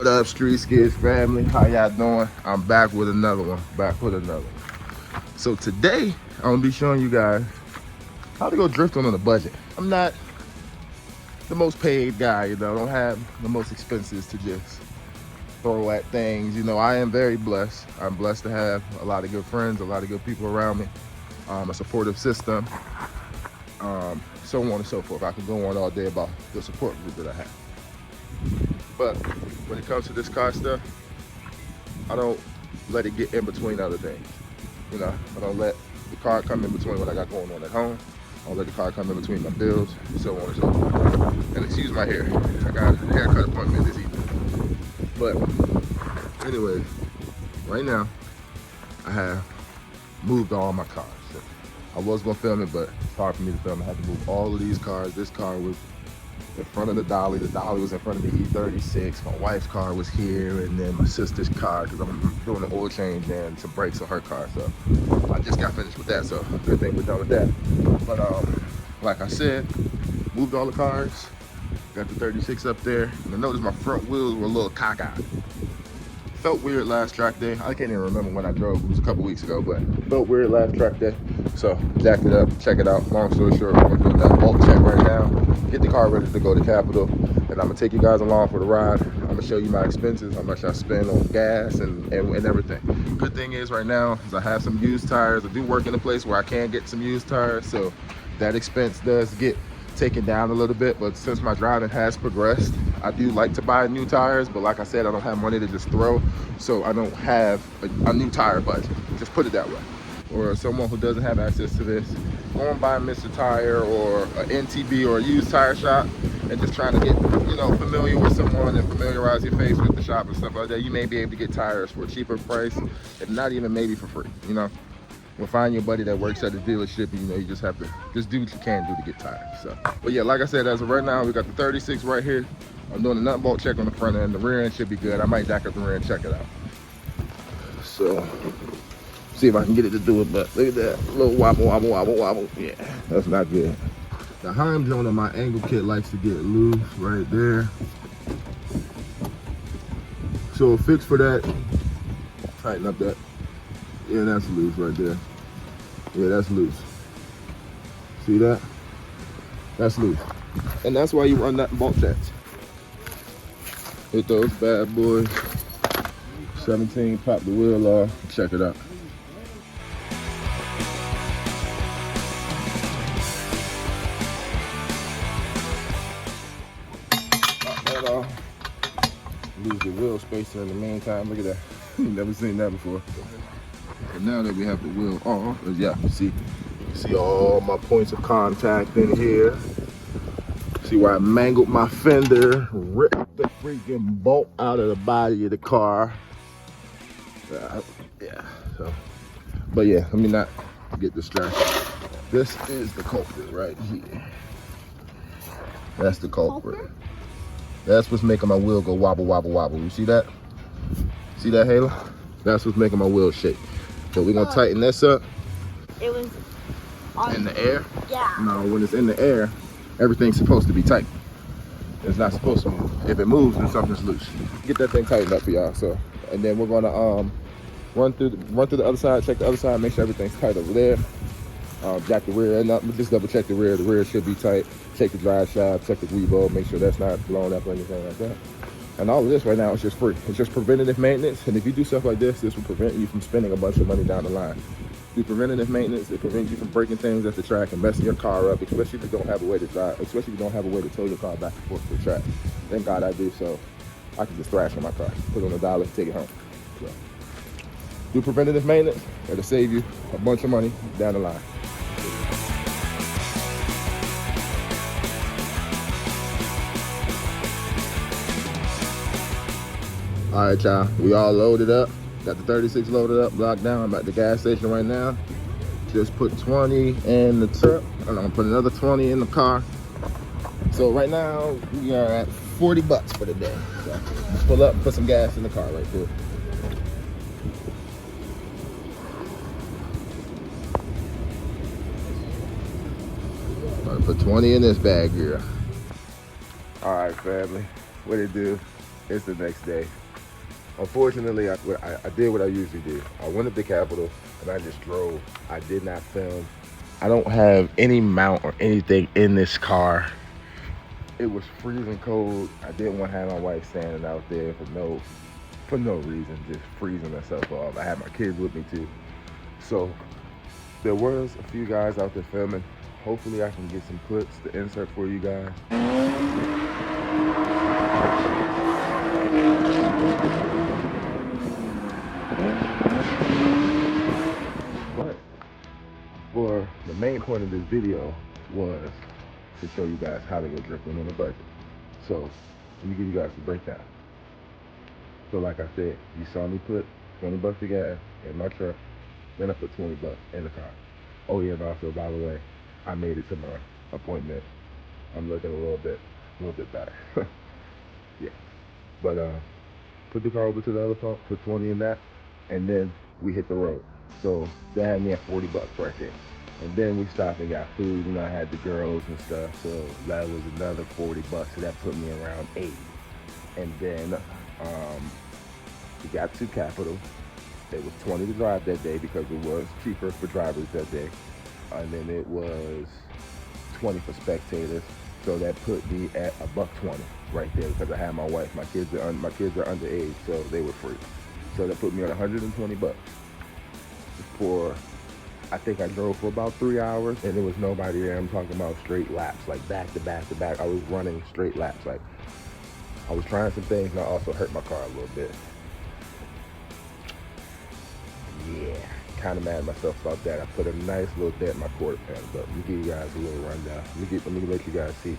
What up, Street Skids family? How y'all doing? I'm back with another one. So today, I'm gonna be showing you guys how to go drifting on a budget. I'm not the most paid guy, I don't have the most expenses to just throw at things. I am very blessed. I'm blessed to have a lot of good friends, a lot of good people around me, a supportive system, so on and so forth. I could go on all day about the support group that I have. But when it comes to this car stuff, I don't let it get in between other things. I don't let the car come in between what I got going on at home. I don't let the car come in between my bills, so on and so forth. And excuse my hair. I got a haircut appointment this evening. But anyway, right now, I have moved all my cars. I was gonna film it, but it's hard for me to film. I had to move all of these cars. This car was in front of the Dolly. The Dolly was in front of the E36. My wife's car was here, and then my sister's car, because I'm doing an oil change and some brakes on her car. So I just got finished with that, so good thing we're done with that. But like I said, moved all the cars. Got the 36 up there, and I noticed my front wheels were a little cockeyed. Felt weird last track day. I can't even remember when I drove. It was a couple weeks ago, but felt weird last track day. So jacked it up, check it out. Long story short, we're doing that bulk check right now. Get the car ready to go to Capitol, and I'm gonna take you guys along for the ride. I'm gonna show you my expenses, how much I spend on gas and everything. Good thing is right now is I have some used tires. I do work in a place where I can get some used tires, so that expense does get taken down a little bit. But since my driving has progressed, I do like to buy new tires, but like I said, I don't have money to just throw, so I don't have a new tire budget, just put it that way. Or someone who doesn't have access to this, go and buy Mr. Tire or an NTB or a used tire shop, and just trying to get familiar with someone and familiarize your face with the shop and stuff like that. You may be able to get tires for a cheaper price, if not even maybe for free. We'll find your buddy that works at the dealership, and you just have to just do what you can do to get tires. So, but yeah, like I said, as of right now, we got the 36 right here. I'm doing a nut bolt check on the front end. The rear end should be good. I might jack up the rear and check it out. So, see if I can get it to do it, but look at that. A little wobble, wobble, wobble, wobble. Yeah, that's not good. The Heim joint on my angle kit likes to get loose right there. So a fix for that, tighten up that. Yeah, that's loose right there. Yeah, that's loose. See that? That's loose. And that's why you run that bolt checks. Hit those bad boys. 17, pop the wheel off, check it out. Pop that off. Lose the wheel spacer in the meantime. Look at that. You've never seen that before. And now that we have the wheel off, yeah, see all my points of contact in here. See where I mangled my fender, ripped the freaking bolt out of the body of the car. Yeah, so, but yeah, let me not get distracted. This is the culprit right here. That's the culprit. That's what's making my wheel go wobble, wobble, wobble. You see that? See that, Hayla? That's what's making my wheel shake. So we're gonna tighten this up. It was on in the air? Yeah. No, when it's in the air, everything's supposed to be tight. It's not supposed to move. If it moves, then something's loose. Get that thing tightened up for y'all. So, and then we're gonna run through the other side, check the other side, make sure everything's tight over there. Jack the rear end up, just double check the rear. The rear should be tight. Check the drive shaft, check the revo, make sure that's not blown up or anything like that. And all of this right now is just free. It's just preventative maintenance. And if you do stuff like this will prevent you from spending a bunch of money down the line. Do preventative maintenance, it prevents you from breaking things at the track and messing your car up, especially if you don't have a way to drive, especially if you don't have a way to tow your car back and forth to the track. Thank God I do, so I can just thrash on my car, put it on $1, take it home. So, do preventative maintenance, it'll save you a bunch of money down the line. All right, y'all, we all loaded up. Got the 36 loaded up, locked down. I'm at the gas station right now. Just put 20 in the truck, and I'm gonna put another 20 in the car. So right now, we are at 40 bucks for the day. So let's pull up and put some gas in the car right quick. I'm gonna put 20 in this bag here. All right, family, what it do? It's the next day. Unfortunately, I did what I usually do. I went up to Capitol and I just drove. I did not film. I don't have any mount or anything in this car. It was freezing cold. I didn't want to have my wife standing out there for no reason, just freezing herself off. I had my kids with me too. So there was a few guys out there filming. Hopefully I can get some clips to insert for you guys. But for the main point of this video was to show you guys how to go drifting on a budget. So let me give you guys the breakdown. So like I said, you saw me put 20 bucks of gas in my truck, then I put 20 bucks in the car. Oh yeah, and also, by the way, I made it to my appointment. I'm looking a little bit better. Yeah. But put the car over to the other pump, put 20 in that, and then we hit the road. So that had me at 40 bucks right there. And then we stopped and got food, I had the girls and stuff, so that was another 40 bucks, so that put me around 80. And then we got to Capitol. It was 20 to drive that day because it was cheaper for drivers that day. And then it was 20 for spectators. So that put me at $1.20 right there because I had my wife. My kids are underage, so they were free. So that put me on 120 bucks. For, I think I drove for about 3 hours and there was nobody there. I'm talking about straight laps, like back to back to back. I was running straight laps. Like I was trying some things and I also hurt my car a little bit. Yeah, kind of mad at myself about that. I put a nice little dent in my quarter panel, but let me give you guys a little rundown. Let me let you guys see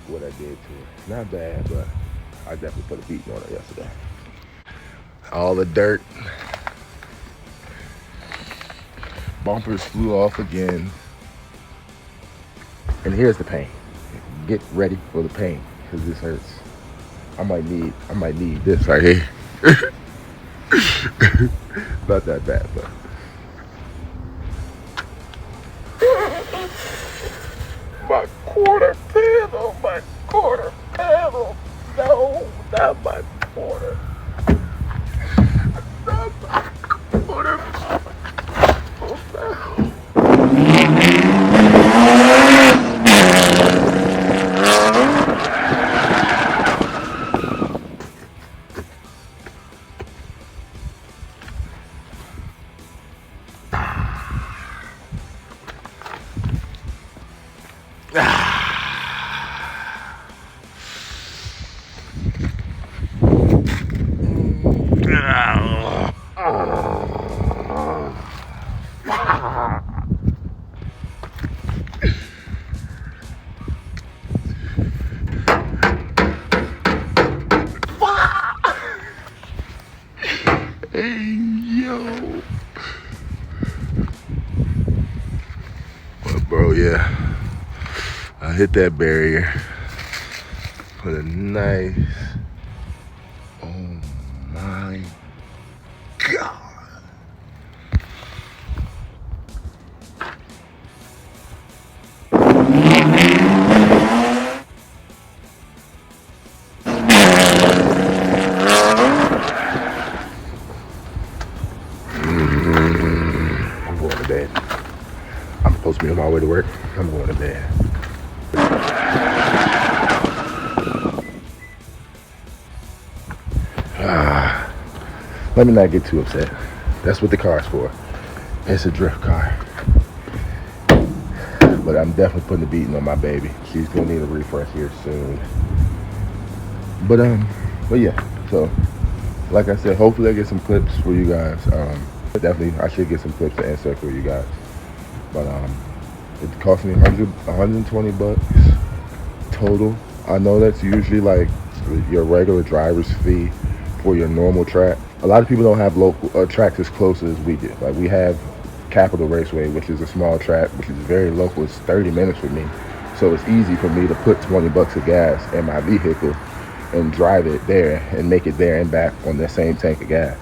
what I did to it. Not bad, but I definitely put a beating on it yesterday. All the dirt. Bumpers flew off again. And here's the pain. Get ready for the pain, because this hurts. I might need this right here. Not that bad, but my quarter panel. No, not my quarter. Not my quarter. Oh, no. Hey, yo. Well, bro, yeah. I hit that barrier. Put a nice, oh my God. I'm going to bed. I'm supposed to be on my way to work. I'm going to bed. Let me not get too upset. That's what the car's for. It's a drift car. But I'm definitely putting the beating on my baby. She's gonna need a refresh here soon. But yeah. So, like I said, hopefully I get some clips for you guys. Definitely, I should get some clips to insert for you guys. But it cost me 120 bucks total. I know that's usually like your regular driver's fee for your normal track. A lot of people don't have local tracks as close as we do. Like we have Capitol Raceway, which is a small track, which is very local. It's 30 minutes for me. So it's easy for me to put 20 bucks of gas in my vehicle and drive it there and make it there and back on the same tank of gas.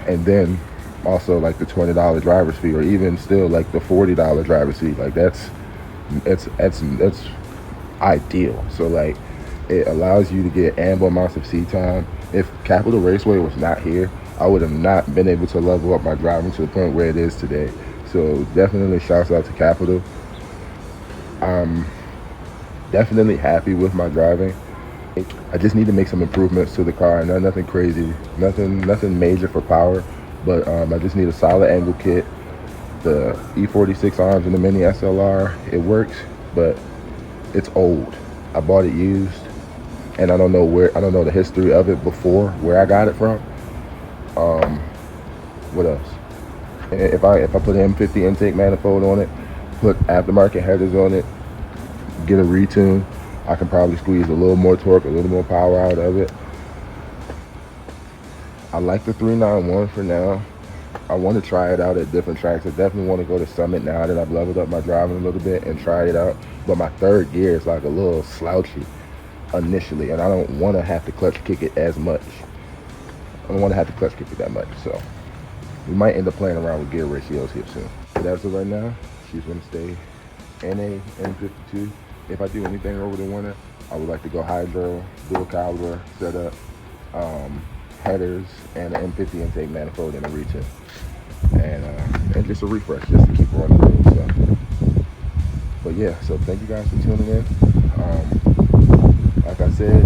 And then also like the $20 driver's fee, or even still like the $40 driver's fee. Like that's ideal. So like It allows you to get ample amounts of seat time. If Capital Raceway was not here, I would have not been able to level up my driving to the point where it is today. So definitely shouts out to Capital. I'm definitely happy with my driving. I just need to make some improvements to the car. Nothing crazy, nothing major for power, but I just need a solid angle kit. The E46 arms in the Mini SLR, it works, but it's old. I bought it used, and I don't know the history of it before, where I got it from. What else? If I put an M50 intake manifold on it, put aftermarket headers on it, get a retune, I can probably squeeze a little more torque, a little more power out of it. I like the 391 for now. I want to try it out at different tracks. I definitely want to go to Summit now that I've leveled up my driving a little bit and try it out. But my third gear is like a little slouchy initially, and I don't want to have to clutch kick it as much. I don't want to have to clutch kick it that much, so we might end up playing around with gear ratios here soon. But as of right now, she's going to stay NA M52. If I do anything over the winter, I would like to go hydro, dual caliber setup, headers, and an M50 intake manifold and a retune. And just a refresh, just to keep running through. So, but yeah, so thank you guys for tuning in. Like I said,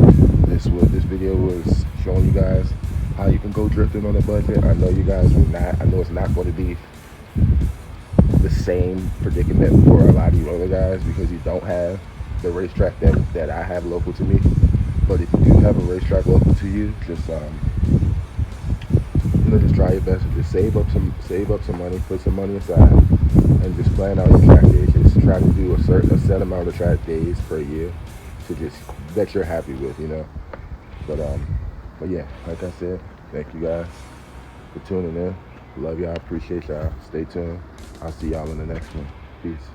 this video was showing you guys how you can go drifting on a budget. I know you guys will not. I know it's not going to be the same predicament for a lot of you other guys because you don't have the racetrack that I have local to me. But if you do have a racetrack local to you, just just try your best and just save up some money, put some money aside, and just plan out your track days. Just try to do a set amount of track days per year to just that you're happy with, you know. But yeah, like I said, thank you guys for tuning in. Love y'all, appreciate y'all. Stay tuned. I'll see y'all in the next one. Peace.